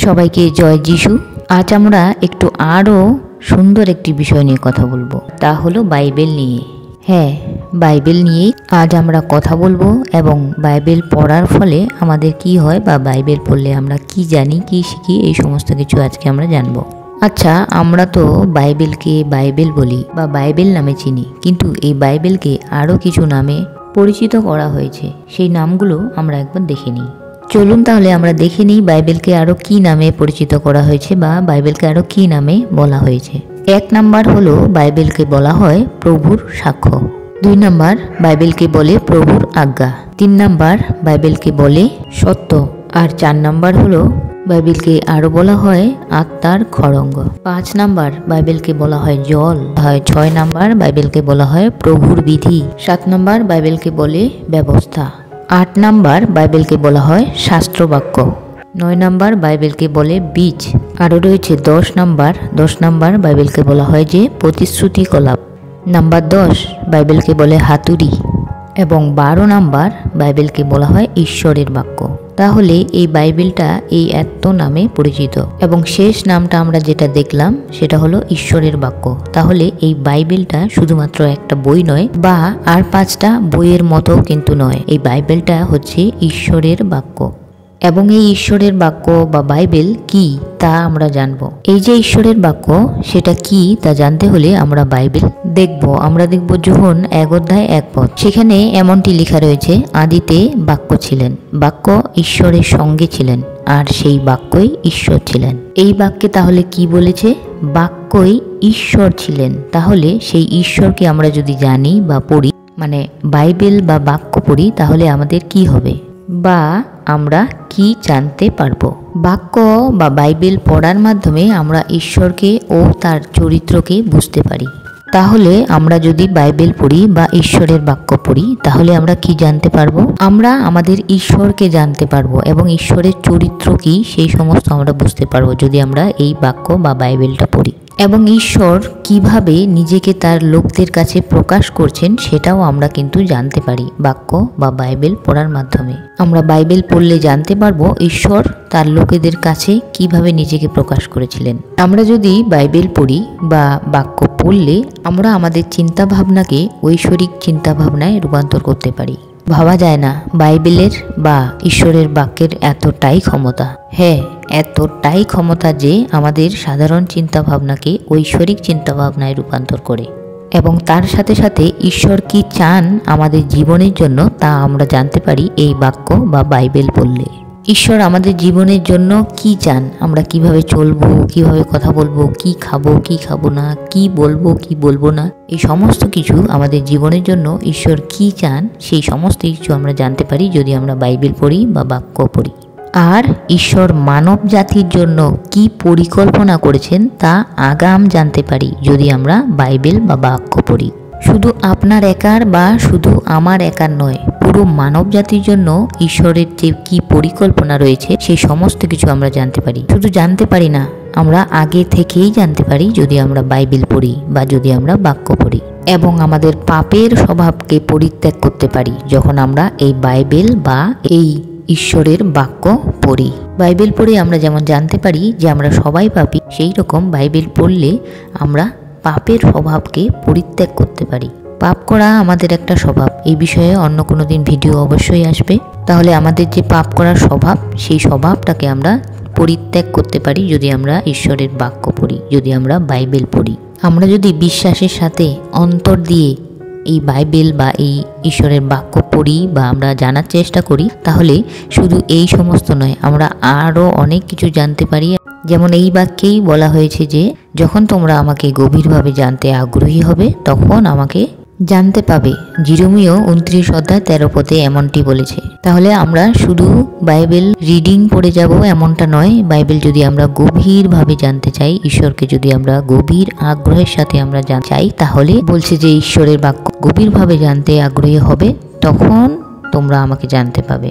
সবাইকে জয় যিশু। আজ আমরা একটু আরও সুন্দর একটি বিষয় নিয়ে কথা বলবো, তা হলো বাইবেল নিয়ে। হ্যাঁ, বাইবেল নিয়েই আজ আমরা কথা বলবো এবং বাইবেল পড়ার ফলে আমাদের কি হয় বা বাইবেল পড়লে আমরা কি জানি, কি শিখি, এই সমস্ত কিছু আজকে আমরা জানবো। আচ্ছা, আমরা তো বাইবেলকে বাইবেল বলি বা বাইবেল নামে চিনি, কিন্তু এই বাইবেলকে আরও কিছু নামে পরিচিত করা হয়েছে। সেই নামগুলো আমরা একবার দেখে নিই। চলুন তাহলে আমরা দেখে নিই বাইবেলকে আরও কি নামে পরিচিত করা হয়েছে বা বাইবেলকে আরও কি নামে বলা হয়েছে। 1 নাম্বার হলো বাইবেলকে বলা হয় প্রভুর সাক্ষ্য। 2 নাম্বার বাইবেলকে বলে প্রভুর আজ্ঞা। 3 নাম্বার বাইবেলকে বলে সত্য। আর 4 নাম্বার হলো বাইবেলকে আরও বলা হয় আত্মার খড়ঙ্গ। 5 নাম্বার বাইবেলকে বলা হয় জল। 6 নাম্বার বাইবেলকে বলা হয় প্রভুর বিধি। 7 নাম্বার বাইবেলকে বলে ব্যবস্থা। 8 নাম্বার বাইবেলকে বলা হয় শাস্ত্রবাক্য। 9 নাম্বার বাইবেলকে বলে বীজ। আরও রয়েছে 10 নাম্বার বাইবেলকে বলা হয় যে প্রতিশ্রুতি কলাপ। নাম্বার 10 বাইবেলকে বলে হাতুড়ি। এবং 12 নাম্বার বাইবেলকে বলা হয় ঈশ্বরের বাক্য। তাহলে এই বাইবেলটা এই এত নামে পরিচিত এবং শেষ নামটা আমরা যেটা দেখলাম সেটা হলো ঈশ্বরের বাক্য। তাহলে এই বাইবেলটা শুধুমাত্র একটা বই নয় বা আর 5টা বইয়ের মতো কিন্তু নয়। এই বাইবেলটা হচ্ছে ঈশ্বরের বাক্য এবং এই ঈশ্বরের বাক্য বা বাইবেল কি তা আমরা জানব। এই যে ঈশ্বরের বাক্য সেটা কি তা জানতে হলে আমরা বাইবেল দেখব। আমরা দেখব যোহন 1 অধ্যায় 1 পদ। সেখানে এমনটি লেখা রয়েছে, আদিতে বাক্য ছিলেন, বাক্য ঈশ্বরের সঙ্গে ছিলেন, আর সেই বাক্যই ঈশ্বর ছিলেন। এই বাক্যে তাহলে কি বলেছে? বাক্যই ঈশ্বর ছিলেন। তাহলে সেই ঈশ্বরকে আমরা যদি জানি বা পড়ি, মানে বাইবেল বা বাক্য পড়ি, তাহলে আমাদের কি হবে বা আমরা কি জানতে পারবো? বাক্য বা বাইবেল পড়ার মাধ্যমে আমরা ঈশ্বরকে ও তার চরিত্রকে বুঝতে পারি। তাহলে আমরা যদি বাইবেল পড়ি বা ঈশ্বরের বাক্য পড়ি, তাহলে আমরা কি জানতে পারবো? আমরা আমাদের ঈশ্বরকে জানতে পারবো এবং ঈশ্বরের চরিত্র কি সেই সমস্ত আমরা বুঝতে পারবো যদি আমরা এই বাক্য বা বাইবেলটা পড়ি। এবং ঈশ্বর কিভাবে নিজেকে তার লোকদের কাছে প্রকাশ করছেন সেটাও আমরা কিন্তু জানতে পারি বাক্য বা বাইবেল পড়ার মাধ্যমে। আমরা বাইবেল পড়লে জানতে পারবো ঈশ্বর তার লোকেদের কাছে কিভাবে নিজেকে প্রকাশ করেছিলেন। আমরা যদি বাইবেল পড়ি বা বাক্য পড়লে আমরা আমাদের চিন্তা ভাবনাকে ঐশ্বরিক চিন্তা ভাবনায় রূপান্তর করতে পারি। ভাবা যায় না বাইবেলের বা ঈশ্বরের বাক্যের এতটাই ক্ষমতা। হ্যাঁ, এতটাই ক্ষমতা যে আমাদের সাধারণ চিন্তা ভাবনাকে ঐশ্বরিক চিন্তা ভাবনায় রূপান্তর করে। এবং তার সাথে সাথে ঈশ্বর কি চান আমাদের জীবনের জন্য তা আমরা জানতে পারি এই বাক্য বা বাইবেল পড়লে। ঈশ্বর আমাদের জীবনের জন্য কি চান, আমরা কিভাবে চলবো, কিভাবে কথা বলবো, কি খাবো, কি খাবো না, কি বলবো, কি বলবো না, এই সমস্ত কিছু আমাদের জীবনের জন্য ঈশ্বর কি চান সেই সমস্ত কিছু আমরা জানতে পারি যদি আমরা বাইবেল পড়ি বা বাক্য পড়ি। আর ঈশ্বর মানব জাতির জন্য কি পরিকল্পনা করেছেন তা আগাম জানতে পারি যদি আমরা বাইবেল বা বাক্য পড়ি। শুধু আপনার একার বা শুধু আমার একার নয়, পুরো মানব জাতির জন্য ঈশ্বরের যে কি পরিকল্পনা রয়েছে সেই সমস্ত কিছু আমরা জানতে পারি। শুধু জানতে পারি না, আমরা আগে থেকেই জানতে পারি যদি আমরা বাইবেল পড়ি বা যদি আমরা বাক্য পড়ি। এবং আমাদের পাপের স্বভাবকে পরিত্যাগ করতে পারি যখন আমরা এই বাইবেল বা এই ঈশ্বরের বাক্য পড়ি। বাইবেল পড়ে আমরা যেমন জানতে পারি যে আমরা সবাই পাপী, সেই রকম বাইবেল পড়লে আমরা পাপের স্বভাবকে পরিত্যাগ করতে পারি। পাপ করা আমাদের একটা স্বভাব, এই বিষয়ে অন্য কোনো দিন ভিডিও অবশ্যই আসবে। তাহলে আমাদের যে পাপ করার স্বভাব, সেই স্বভাবটাকে আমরা পরিত্যাগ করতে পারি যদি আমরা ঈশ্বরের বাক্য পড়ি, যদি আমরা বাইবেল পড়ি। আমরা যদি বিশ্বাসের সাথে অন্তর দিয়ে এই বাইবেল বা এই ঈশ্বরের বাক্য পড়ি বা আমরা জানার চেষ্টা করি, তাহলে শুধু এই সমস্ত নয়, আমরা আরও অনেক কিছু জানতে পারি। যেমন এই বাক্যেই বলা হয়েছে যে যখন তোমরা আমাকে গভীরভাবে জানতে আগ্রহী হবে তখন আমাকে জানতে পাবে। জিরোমিও 29 অধ্যায় 13 পদে এমনটি বলেছে। তাহলে আমরা শুধু বাইবেল রিডিং পড়ে যাব এমনটা নয়, বাইবেল যদি আমরা গভীরভাবে জানতে চাই, ঈশ্বরকে যদি আমরা গভীর আগ্রহের সাথে আমরা চাই, তাহলে বলছে যে ঈশ্বরের বাক্য গভীরভাবে জানতে আগ্রহী হবে তখন তোমরা আমাকে জানতে পাবে।